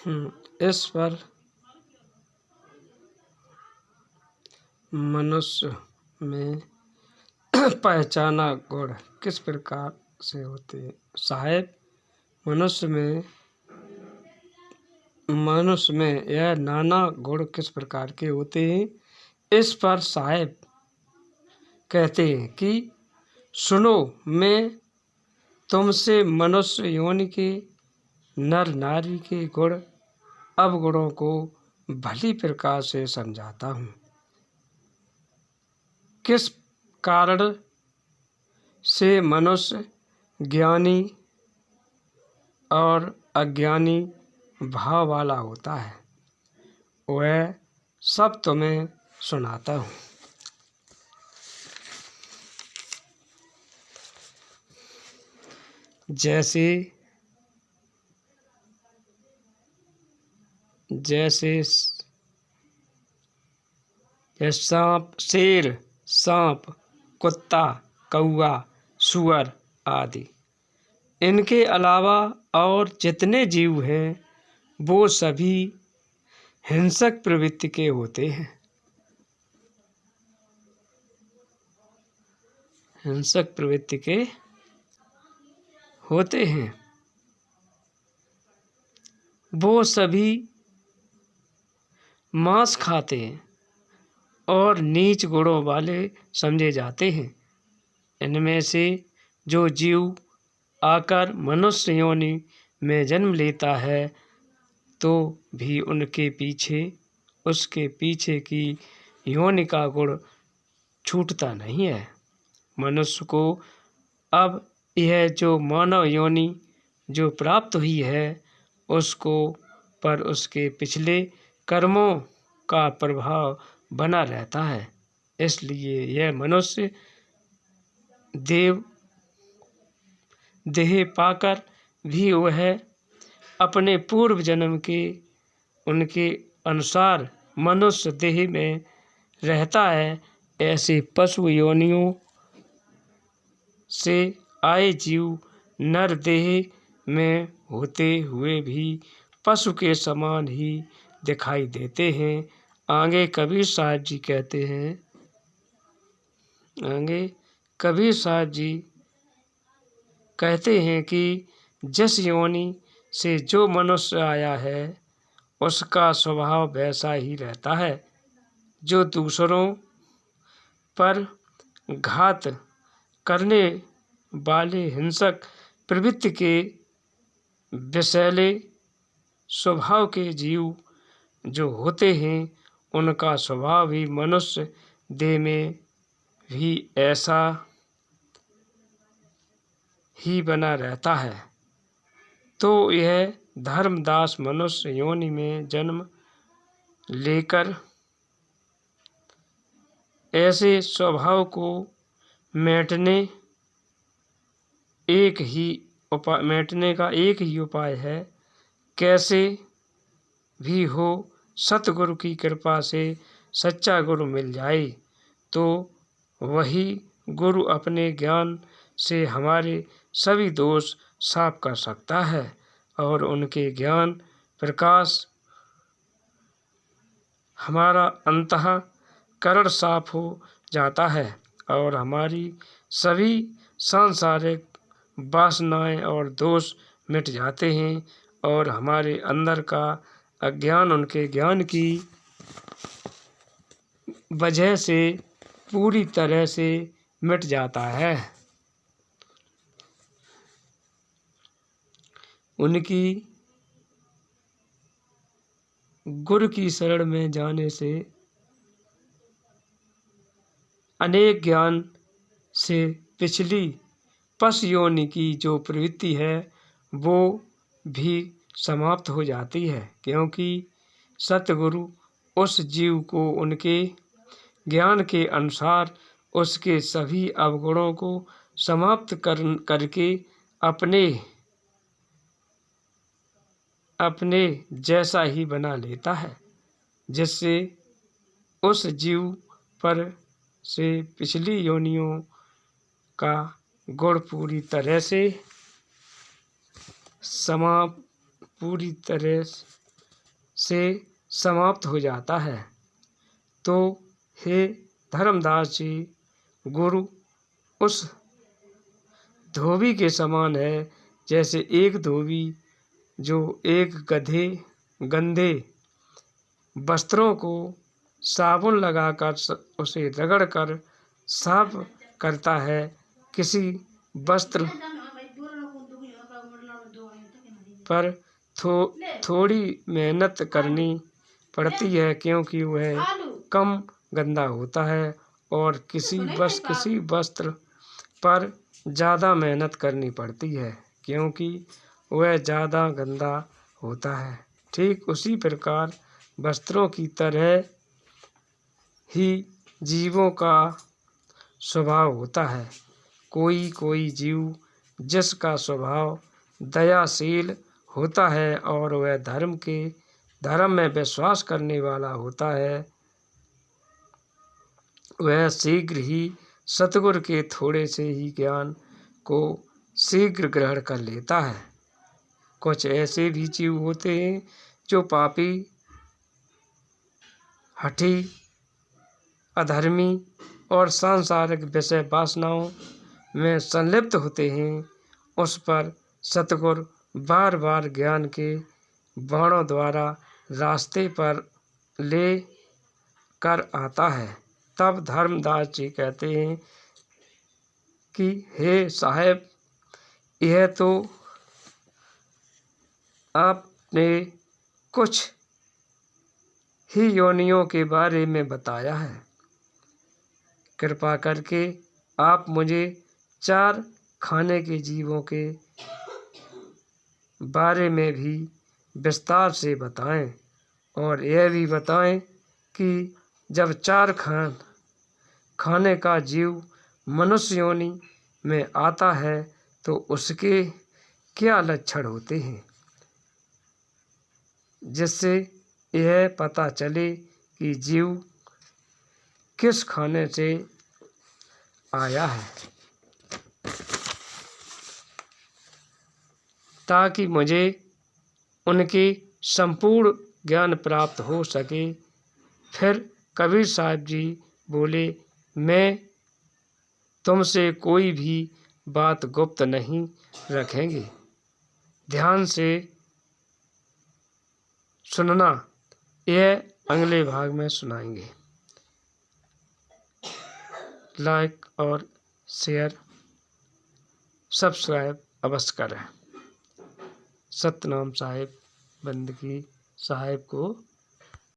इस पर मनुष्य में पहचाना गुण किस प्रकार से होते हैं? साहेब, मनुष्य में यह नाना गुण किस प्रकार के होते हैं? इस पर साहेब कहते हैं कि सुनो, मैं तुमसे मनुष्य योनि के नर नारी के गुण अवगुणों को भली प्रकार से समझाता हूँ। किस कारण से मनुष्य ज्ञानी और अज्ञानी भाव वाला होता है, वह सब तुम्हें सुनाता हूँ। जैसे शेर, सांप, कुत्ता, कौआ, सूअर आदि। इनके अलावा और जितने जीव हैं वो सभी हिंसक प्रवृत्ति के होते हैं। हिंसक प्रवृत्ति के होते हैं। वो सभी मांस खाते हैं और नीच गुणों वाले समझे जाते हैं। इनमें से जो जीव आकर मनुष्य योनि में जन्म लेता है तो भी उसके पीछे की योनि का गुण छूटता नहीं है। मनुष्य को अब यह जो मानव योनि जो प्राप्त हुई है उसको पर उसके पिछले कर्मों का प्रभाव बना रहता है। इसलिए यह मनुष्य देह पाकर भी वह अपने पूर्व जन्म के उनके अनुसार मनुष्य देह में रहता है। ऐसे पशु योनियों से आए जीव नर देह में होते हुए भी पशु के समान ही दिखाई देते हैं। आगे कबीर साहब जी कहते हैं कि जिस योनि से जो मनुष्य आया है उसका स्वभाव वैसा ही रहता है। जो दूसरों पर घात करने वाले हिंसक प्रवृत्ति के विषैले स्वभाव के जीव जो होते हैं उनका स्वभाव भी मनुष्य देह में भी ऐसा ही बना रहता है। तो यह धर्मदास मनुष्य योनि में जन्म लेकर ऐसे स्वभाव को मिटने का एक ही उपाय है। कैसे भी हो सतगुरु की कृपा से सच्चा गुरु मिल जाए तो वही गुरु अपने ज्ञान से हमारे सभी दोष साफ कर सकता है और उनके ज्ञान प्रकाश हमारा अंतःकरण साफ हो जाता है और हमारी सभी सांसारिक वासनाएं और दोष मिट जाते हैं और हमारे अंदर का अज्ञान उनके ज्ञान की वजह से पूरी तरह से मिट जाता है। उनकी गुरु की शरण में जाने से अनेक ज्ञान से पिछली पशु योनि की जो प्रवृत्ति है वो भी समाप्त हो जाती है, क्योंकि सतगुरु उस जीव को उनके ज्ञान के अनुसार उसके सभी अवगुणों को समाप्त करके अपने जैसा ही बना लेता है, जिससे उस जीव पर से पिछली योनियों का गुण पूरी तरह से समाप्त हो जाता है। तो हे धर्मदास जी, गुरु उस धोबी के समान है जैसे एक धोबी जो एक गंदे वस्त्रों को साबुन लगाकर उसे रगड़कर साफ करता है। किसी वस्त्र पर थोड़ी मेहनत करनी पड़ती है क्योंकि वह कम गंदा होता है, और किसी वस्त्र पर ज़्यादा मेहनत करनी पड़ती है क्योंकि वह ज़्यादा गंदा होता है। ठीक उसी प्रकार वस्त्रों की तरह ही जीवों का स्वभाव होता है। कोई कोई जीव जिसका स्वभाव दयाशील होता है और वह धर्म में विश्वास करने वाला होता है, वह शीघ्र ही सतगुरु के थोड़े से ही ज्ञान को शीघ्र ग्रहण कर लेता है। कुछ ऐसे भी जीव होते हैं जो पापी, हठी, अधर्मी और सांसारिक विषय वासनाओं में संलिप्त होते हैं। उस पर सतगुरु बार बार ज्ञान के बाणों द्वारा रास्ते पर ले कर आता है। तब धर्मदास जी कहते हैं कि हे साहेब, यह तो आपने कुछ ही योनियों के बारे में बताया है, कृपा करके आप मुझे 4 खाने के जीवों के बारे में भी विस्तार से बताएं, और यह भी बताएं कि जब 4 खाने का जीव मनुष्य योनि में आता है तो उसके क्या लक्षण होते हैं, जिससे यह पता चले कि जीव किस खाने से आया है, ताकि मुझे उनके संपूर्ण ज्ञान प्राप्त हो सके। फिर कबीर साहब जी बोले, मैं तुमसे कोई भी बात गुप्त नहीं रखेंगे, ध्यान से सुनना, यह अगले भाग में सुनाएंगे। लाइक और शेयर सब्सक्राइब अवश्य करें। सतनाम साहिब बंदगी साहिब को